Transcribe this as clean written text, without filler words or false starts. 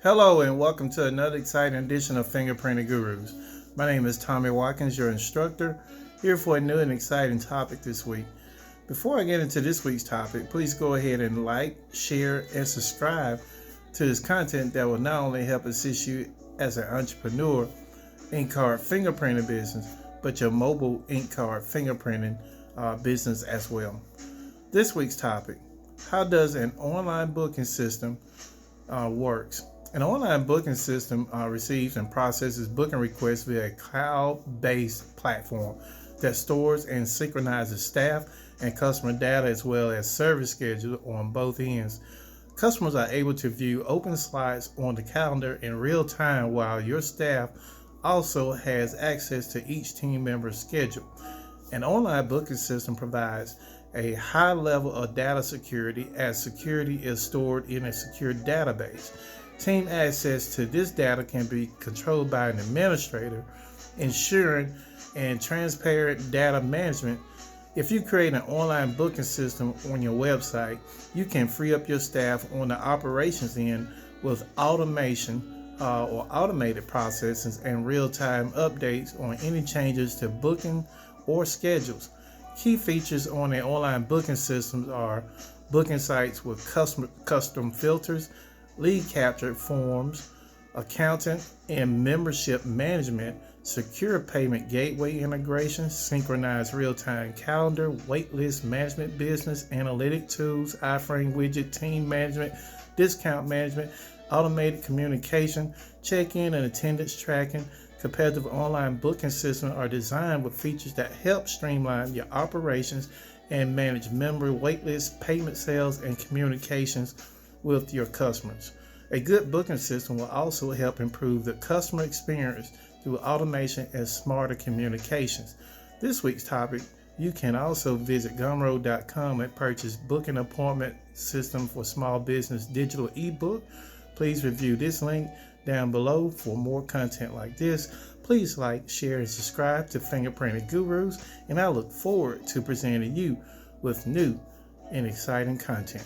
Hello and welcome to another exciting edition of Fingerprinted Gurus. My name is Tommy Watkins, your instructor, here for a new and exciting topic this week. Before I get into this week's topic, please go ahead and like, share, and subscribe to this content that will not only help assist you as an entrepreneur ink card fingerprinting business, but your mobile ink card fingerprinting business as well. This week's topic: how does an online booking system works? An online booking system receives and processes booking requests via a cloud-based platform that stores and synchronizes staff and customer data as well as service schedules on both ends. Customers are able to view open slots on the calendar in real time, while your staff also has access to each team member's schedule. An online booking system provides a high level of data security, as security is stored in a secure database. Team access to this data can be controlled by an administrator, ensuring and transparent data management. If you create an online booking system on your website, you can free up your staff on the operations end with automation or automated processes and real-time updates on any changes to booking or schedules. Key features on an online booking system are booking sites with custom filters, lead capture forms, accountant and membership management, secure payment gateway integration, synchronized real-time calendar, waitlist management, business analytic tools, iframe widget, team management, discount management, automated communication, check-in and attendance tracking. Competitive online booking systems are designed with features that help streamline your operations and manage member waitlist, payment sales, and communications with your customers. A good booking system will also help improve the customer experience through automation and smarter communications. This week's topic: you can also visit gumroad.com and purchase booking appointment system for small business digital ebook. Please review this link down below for more content like this. Please like, share, and subscribe to Fingerprinted Gurus, and I look forward to presenting you with new and exciting content.